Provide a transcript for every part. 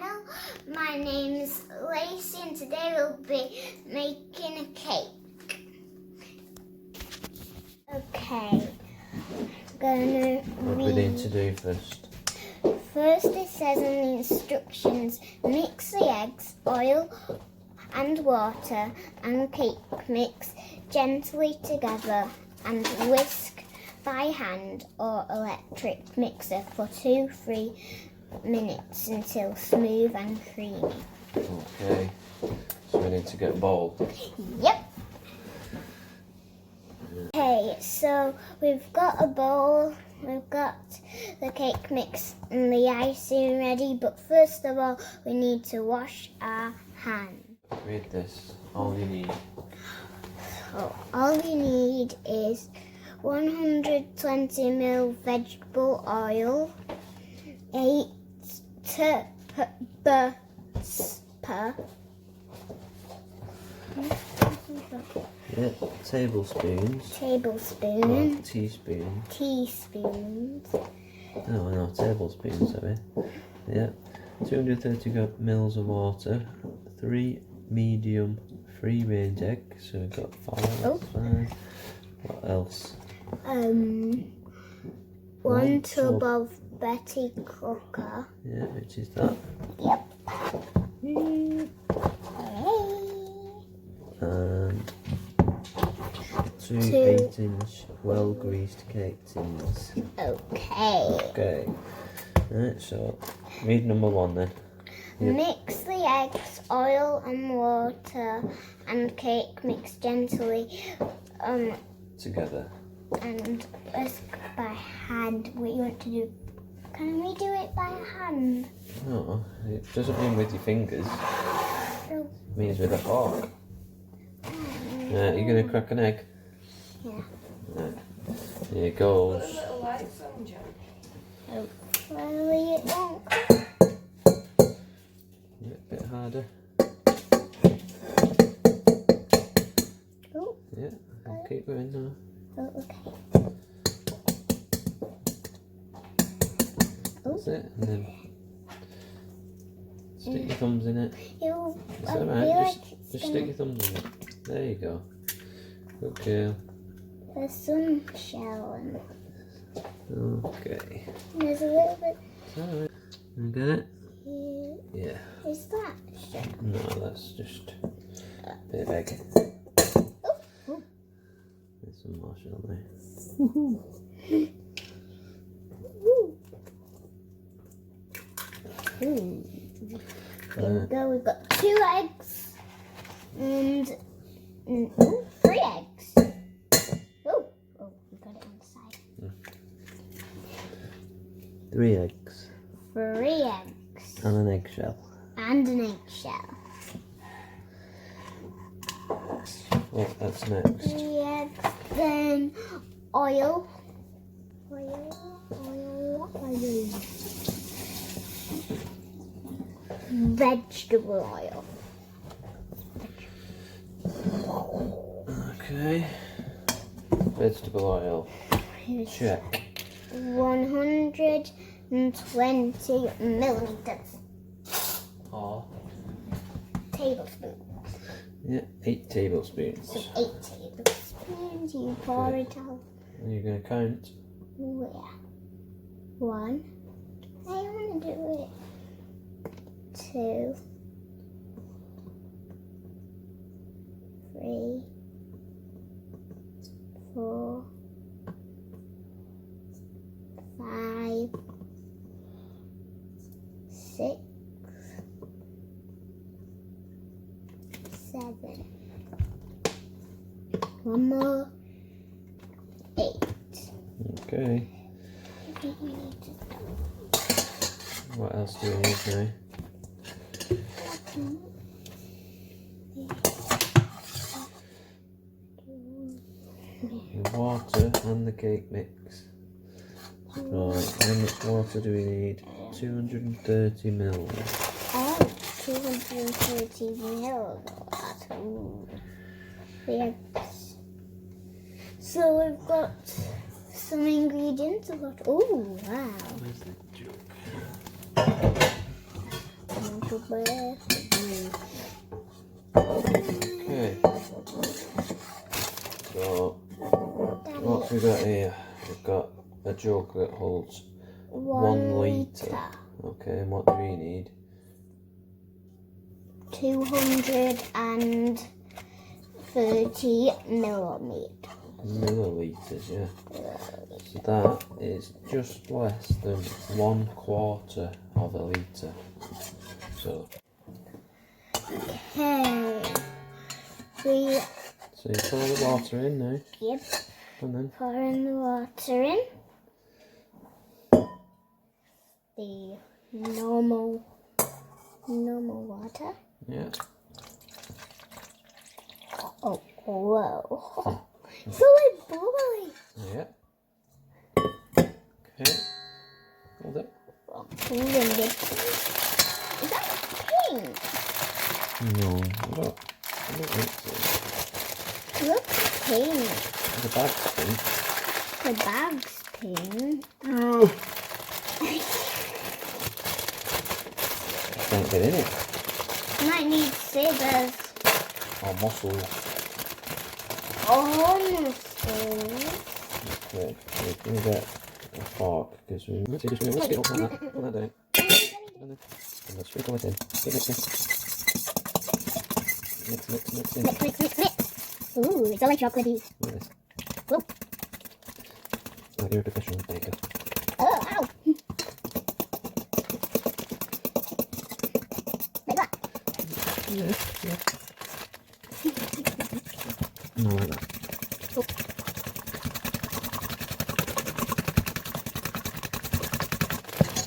channel. My name's Lacey and today we'll be making a cake. Okay, gonna What do we need to do first? First it says in the instructions, mix the eggs, oil and water and cake mix gently together and whisk by hand or electric mixer for 2-3 minutes until smooth and creamy. Okay, so we need to get a bowl. Yep. Okay, so we've got a bowl, we've got the cake mix and the icing ready, but first of all we need to wash our hands. Read this. All you need. So all you need is 120 ml vegetable oil, 8 tablespoons. Tablespoon. Teaspoons. Teaspoons. No, tablespoons, sorry. Yeah. 230 mils of water. 3 medium free range eggs. So we've got 5. Oh. 5. What else? 1 tub of Betty Crocker. Yeah, which is that. Yep. And 2 Two. 8-inch well greased cake tins. Okay. Okay. Right, so read number 1 then. Yep. Mix the eggs, oil and water and cake mix gently Together. and whisk by hand. What you want to do? Can we do it by hand? No, it doesn't mean with your fingers. No. It means with a fork. Right, you're going to crack an egg? Yeah. Right. Here goes. Hopefully it won't. A bit harder. Oh, Yeah, I'll keep going now. okay. That's it, and then stick your thumbs in it. You, It's I alright, feel just, like it's just gonna, stick your thumbs in it. There you go. Good girl. there's some shell and Okay. there's a little bit Alright. You get it? here. Yeah. Is that shell? No, that's just a bit of egg. Oh. There's some marshmallow there. Here we go. We've got 2 eggs and 3 eggs. Oh, we got it on the side. 3 eggs. 3 eggs And an eggshell. and an eggshell. What, that's next. 3 eggs, then oil. Vegetable oil. Okay. Vegetable oil. Check. 120 milliliters. Or? Tablespoons. Yeah, 8 tablespoons. So 8 tablespoons. You pour it out. And you're going to count. Where? 1. I want to do it. 2. 3. 4. 5. 6. 7. 1 more. 8. Okay. I think we need to What else do we need now? The water and the cake mix. Right, how much water do we need? 230 mils. Oh, 230 mils. Ooh. Yes. So we've got some ingredients. We've got, oh wow. Where's the jug? Okay. So, what we got here? We've got a jug that holds 1 litre. Okay, and what do we need? 230 millimeter. Millilitres, yeah. So that is just less than 1/4 of a litre. So Okay. you pour the water in now, Yep. and then Pouring the water in. The normal water. yeah. Oh, whoa. Fully boy. Yeah. Okay. Hold it. Is that pink? No, I don't think so. Looks pink. The bag's pink. The bag's pink. Can't get in it. Might need scissors. Or muscles. Honestly. Okay, we're going to get a fork because we let's just mix it up like that. Put that down. And let's sprinkle it in. Keep mixing. Mix. Mix. Ooh, it's all like chocolatey. Look at this. Whoop. Like you're a professional baker. Oh, ow. Like that. Yeah. No, like that. Oh.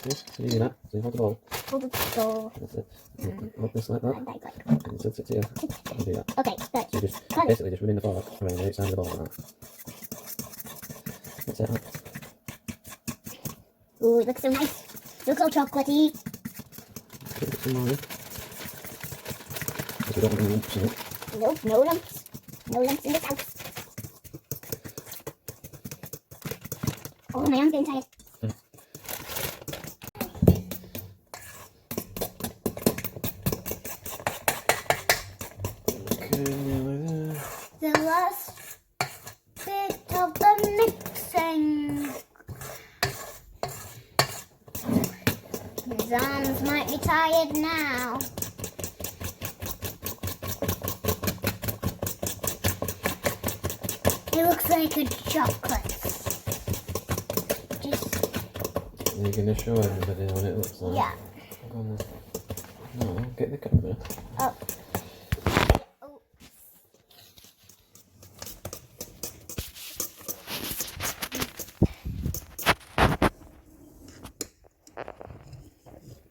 Yes, so you do that. So you hold the bowl. Hold the door. That's it. Hold this like that. Like. And tilt it to you. And do that. Okay, good. So you just basically just running the fork around the outside of the bowl like that. That's it. Ooh, it looks so nice. It looks all chocolatey. Put some more in. Because we don't want any lumps in it. Nope, no lumps. No lumps in this house. Oh, my arm's getting tired. Okay, nearly there. The last bit of the mixing. His arms might be tired now. It looks like a chocolate. Just, You're going to show everybody what it looks like. yeah. Go on then. No, get the camera. Oh.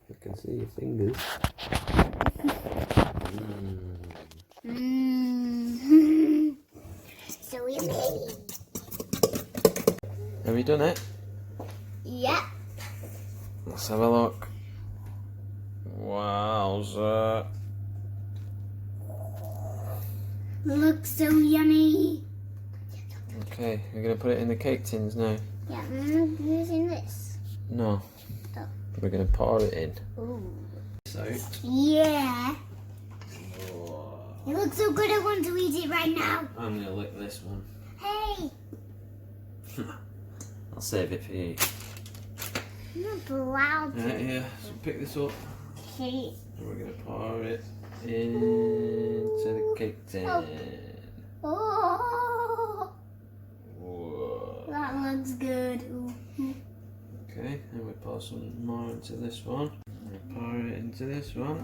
You can see your fingers. So yummy. Have you done it? Yeah. Let's have a look. Wowza. Looks so yummy. Okay, we're going to put it in the cake tins now. Yeah, I'm using this. No. Oh. We're going to pour it in. Ooh. So, Yeah. It looks so good I want to eat it right now. I'm going to lick this one. Hey. I'll save it for you. I'm proud. Right here, so pick this up. Okay. And we're going to pour it into the cake tin. Oh. Whoa. That looks good. Ooh. Okay, and we pour some more into this one. And we pour it into this one.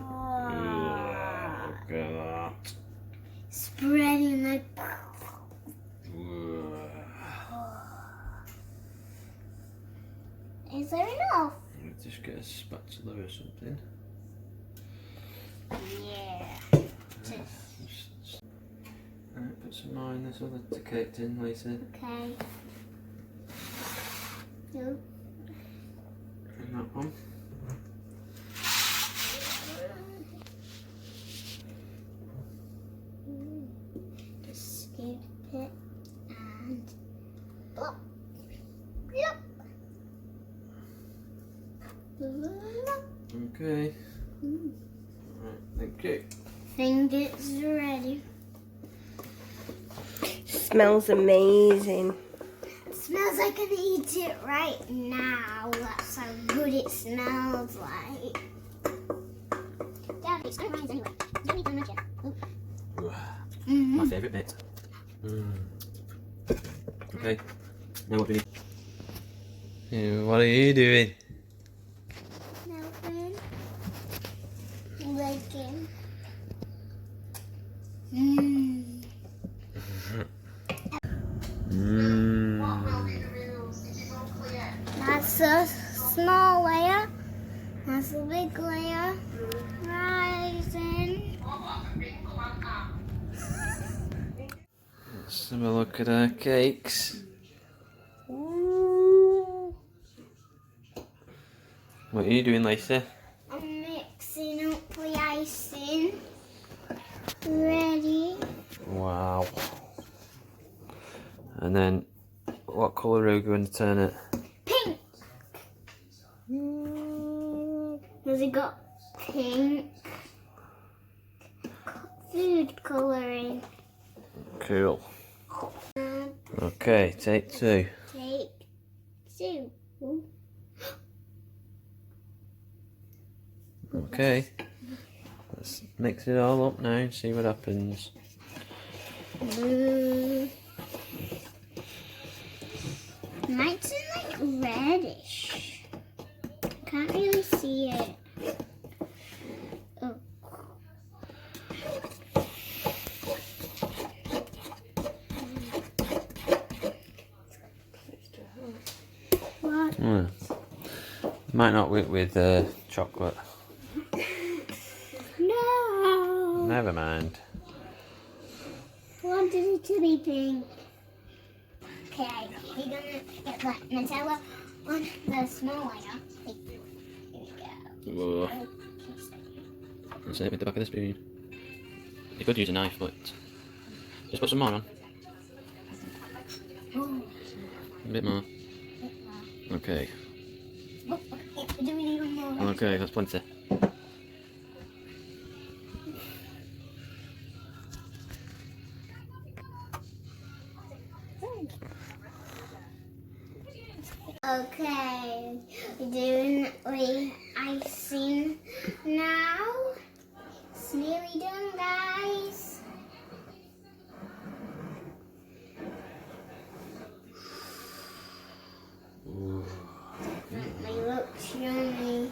Look at that. Spreading like. Whoa. Is there enough? Let's just get a spatula or something. Yeah. Alright, put some more in this other cake tin, Lisa. Okay. No. And that one. Just scoop it and plop. Plop. Plop. Okay. Okay. Think it's ready. Smells amazing. It smells like I can eat it right now. That's how good it smells like. Dad, it's sunrise anyway. Don't need to much yet. My favourite bit. Okay. Now what do we need? What are you doing? Nothing. Licking. That's a small layer. That's a big layer. Rising. Let's have a look at our cakes. What are you doing, Lisa? I'm mixing up the icing. Ready? Wow. And then, what colour are we going to turn it? Pink. Has it got pink? Food colouring. Cool. Okay, take two. Take two. Okay. Let's mix it all up now and see what happens. Might seem like reddish. Can't really see it. Oh. What? Might not work with chocolate. No. Never mind. I wanted it to be pink. Okay, we're gonna get that Nutella on the small layer. Here we go. Whoa. That's it with the back of the spoon. You could use a knife, but just put some more on. Oh, A bit more. Okay. do we need one more? Okay, that's plenty. Okay, we're doing the icing now. It's nearly done, guys. They look yummy.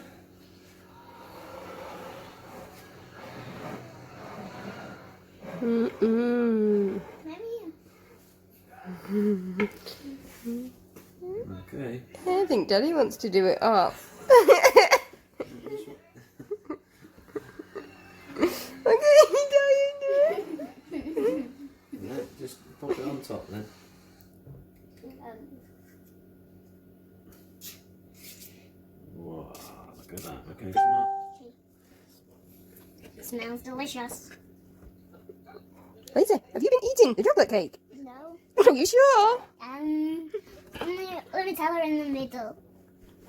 Okay. I think Daddy wants to do it up. Okay, Daddy, do it. Yeah, just pop it on top then. Whoa, look at that. Okay, some more. It smells delicious. Lisa, have you been eating the chocolate cake? No. Are you sure? Let me tell her in the middle.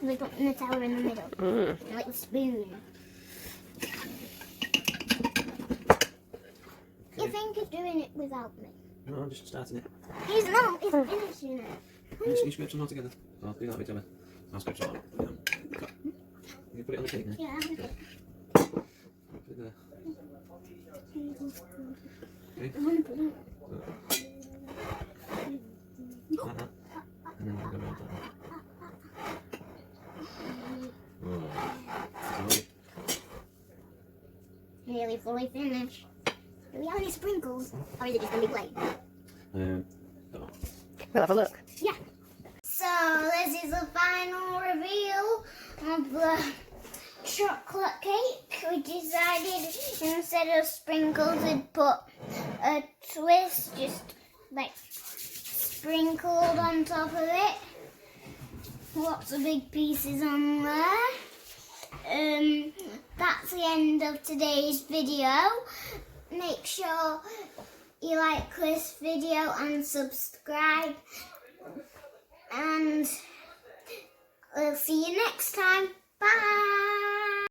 We put Nutella in the middle. Like a spoon. You think you're doing it without me? No, I'm just starting it. He's not. He's finishing it. You scrape some more together. I'll do that with Emma. I'll scrape some more. You put it on the cake now. Yeah. Put it there. Okay. I want to put it. Like that. And then we'll go around that. Oh. Nearly fully finished. Do we have any sprinkles? Or is it just going to be plain? Oh. We'll have a look. Yeah. So this is the final reveal of the chocolate cake. We decided instead of sprinkles we'd put a twist just like sprinkled on top of it. Lots of big pieces on there. That's the end of today's video. Make sure you like this video and subscribe, and we'll see you next time.